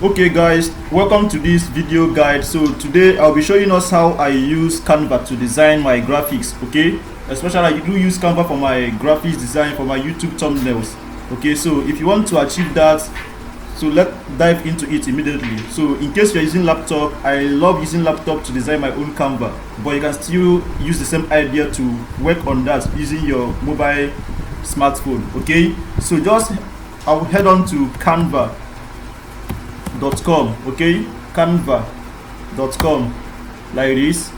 Okay guys, welcome to this video guide. So today I'll be showing us how I use Canva to design my graphics. Okay, especially I do use Canva for my graphics design for my YouTube thumbnails. Okay, so if you want to achieve that, so let's dive into it immediately. So in case you're using laptop, I love using laptop to design my own Canva, but you can still use the same idea to work on that using your mobile smartphone. Okay, so just I'll head on to canva.com. Okay, canva.com, like this.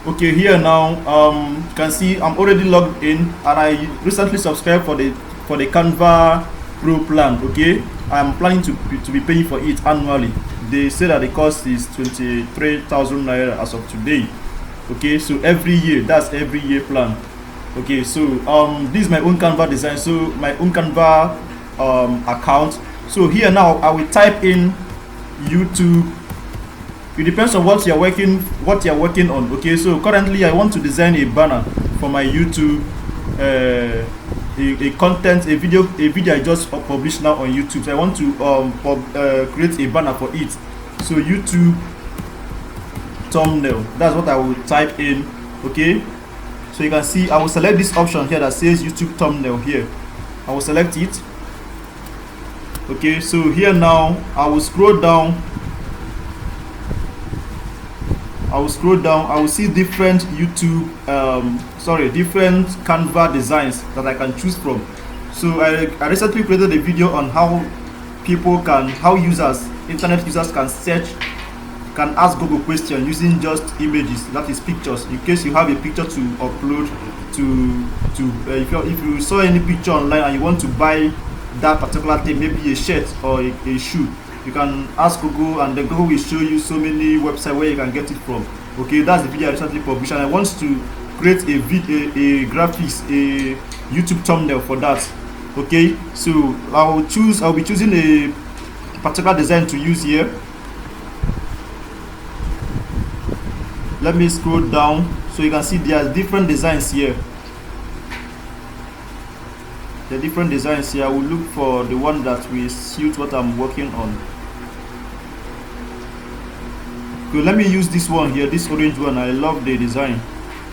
Okay, here now you can see I'm already logged in, and I recently subscribed for the Canva Pro plan. Okay, I'm planning to be paying for it annually. They say that the cost is 23,000 naira as of today. Okay, so every year, that's every year plan. Okay, so this is my own Canva design, so my own Canva account. So here now I will type in YouTube. It depends on what you're working on. Okay, so currently I want to design a banner for my YouTube, a video I just published now on YouTube. So I want to create a banner for it. So YouTube thumbnail, that's what I will type in. Okay, so you can see I will select this option here that says YouTube thumbnail. Here I will select it. Okay, so here now I will scroll down. I will see different different Canva designs that I can choose from. So I recently created a video on how internet users can ask Google questions using just images, that is pictures. In case you have a picture to upload if you saw any picture online and you want to buy that particular thing, maybe a shirt or a shoe, you can ask Google, and then Google will show you so many websites where you can get it from. Okay, that's the video I recently published, and I want to create a graphics, a YouTube thumbnail for that. Okay, so I'll be choosing a particular design to use here. Let me scroll down so you can see there are different designs here. I will look for the one that will suit what I'm working on. Okay, let me use this one here, this orange one. I love the design,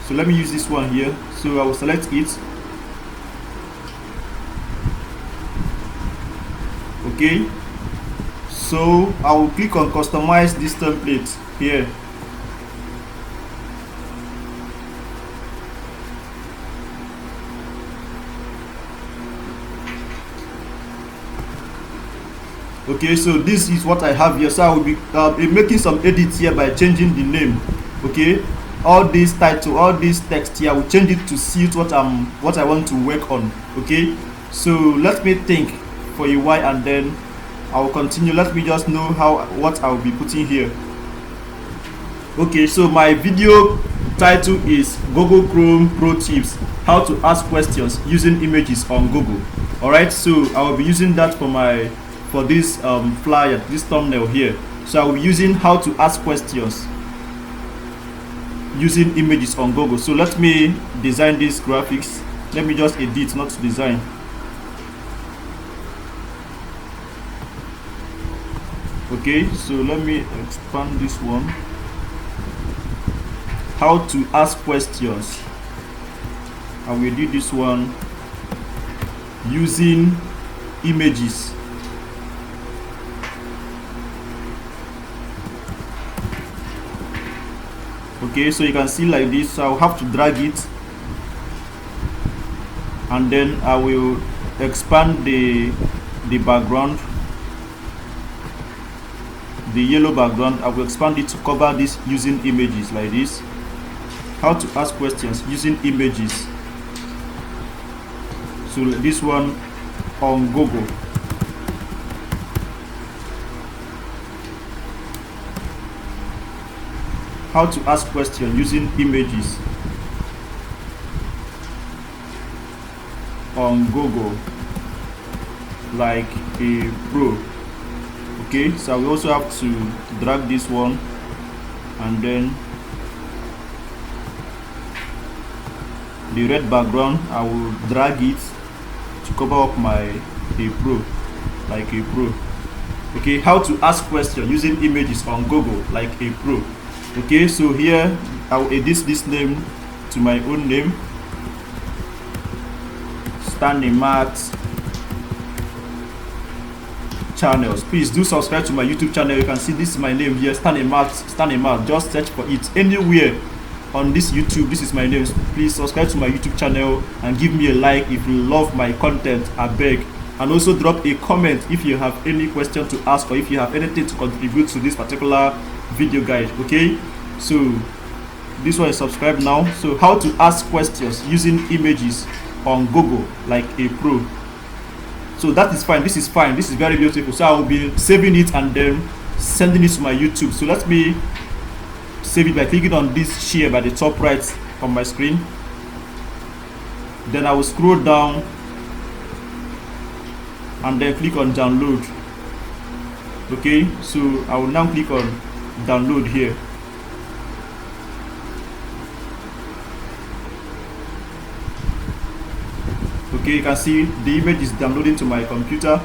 so let me use this one here. So I will select it. Okay, so I will click on customize this template here. Okay, so this is what I have here. So I will be making some edits here by changing the name. Okay, all this title, all this text here, I will change it to suit what I want to work on. Okay, so let me think for a while and then I will continue. Let me just know what I will be putting here. Okay, so my video title is Google Chrome Pro Tips: How to Ask Questions Using Images on Google. All right, so I will be using that for this flyer, this thumbnail here. So I will be using how to ask questions using images on Google. So let me design these graphics. Let me just edit, not design. Okay, so let me expand this one. How to ask questions. I will do this one using images. Okay, so you can see like this. So I'll have to drag it, and then I will expand the background, the yellow background. I will expand it to cover this using images like this. How to ask questions using images. So this one on Google. How to ask questions using images on Google, like a pro. Okay, so we also have to drag this one, and then the red background I will drag it to cover up my a pro, like a pro. Okay, how to ask questions using images on Google like a pro. Okay, so here I'll edit this name to my own name, Stanley Max channels. Please do subscribe to my YouTube channel. You can see this is my name here, Stanley Max. Just search for it anywhere on this YouTube. This is my name. Please subscribe to my YouTube channel and give me a like if you love my content, I beg. And also drop a comment if you have any question to ask or if you have anything to contribute to this particular video guide. Okay, so this one is subscribe now. So how to ask questions using images on Google like a pro. So that is fine. This is fine. This is very beautiful. So I will be saving it and then sending it to my YouTube. So let me save it by clicking on this share by the top right on my screen. Then I will scroll down and then click on download. Okay, so I will now click on download here. Okay, you can see the image is downloading to my computer.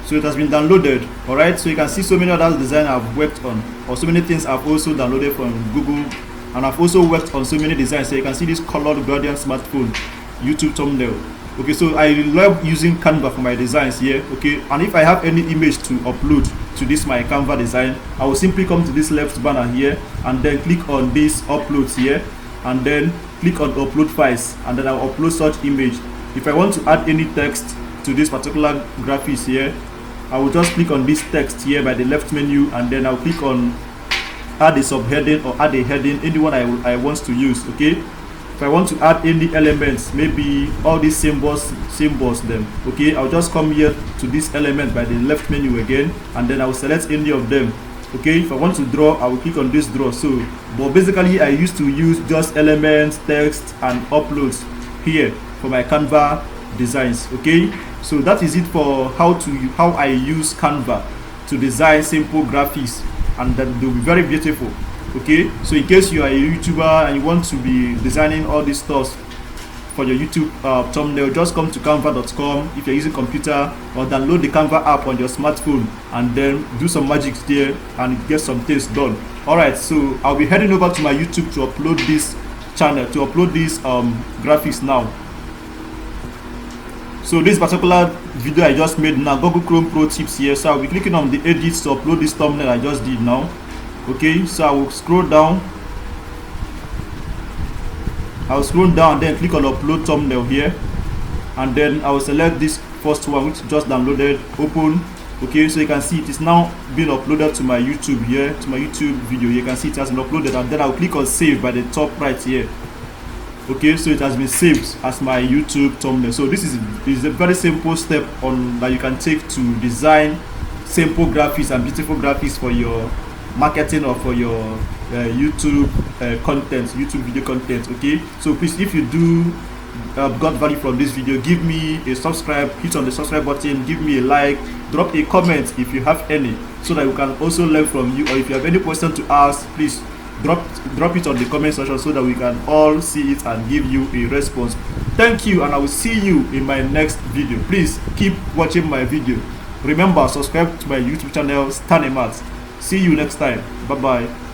So it has been downloaded. Alright, so you can see so many other designs I've worked on, or so many things I've also downloaded from Google, and I've also worked on so many designs. So you can see this colored Guardian smartphone YouTube thumbnail. Okay, so I love using Canva for my designs here. Okay, and if I have any image to upload to this my Canva design, I will simply come to this left banner here and then click on this uploads here, and then click on upload files, and then I'll upload such image. If I want to add any text to this particular graphics here, I will just click on this text here by the left menu, and then I'll click on add a subheading or add a heading, anyone I want to use. Okay, if I want to add any elements, maybe all these symbols them. Okay, I'll just come here to this element by the left menu again, and then I'll select any of them. Okay, if I want to draw, I will click on this draw. So but basically I used to use just elements, text and uploads here for my Canva designs. Okay, so that is it for how I use Canva to design simple graphics, and that will be very beautiful. Okay, so in case you are a YouTuber and you want to be designing all these stuff for your YouTube thumbnail, just come to canva.com if you're using computer, or download the Canva app on your smartphone and then do some magic there and get some things done. Alright, so I'll be heading over to my YouTube to upload this channel, to upload these graphics now. So this particular video I just made now, Google Chrome Pro tips here. So I'll be clicking on the edit to upload this thumbnail I just did now. Okay, so I will scroll down. I'll scroll down and then click on upload thumbnail here, and then I will select this first one which just downloaded, open. Okay, so you can see it is now being uploaded to my YouTube here, to my YouTube video. You can see it has been uploaded, and then I'll click on save by the top right here. Okay, so it has been saved as my YouTube thumbnail. So this is a very simple step on that you can take to design simple graphics and beautiful graphics for your marketing or for your YouTube content, YouTube video content. Okay, so please, if you do got value from this video, give me a subscribe, hit on the subscribe button, give me a like, drop a comment if you have any, so that we can also learn from you. Or if you have any question to ask, please drop it on the comment section so that we can all see it and give you a response. Thank you, and I will see you in my next video. Please keep watching my video. Remember, subscribe to my YouTube channel, Stanley Max. See you next time. Bye bye.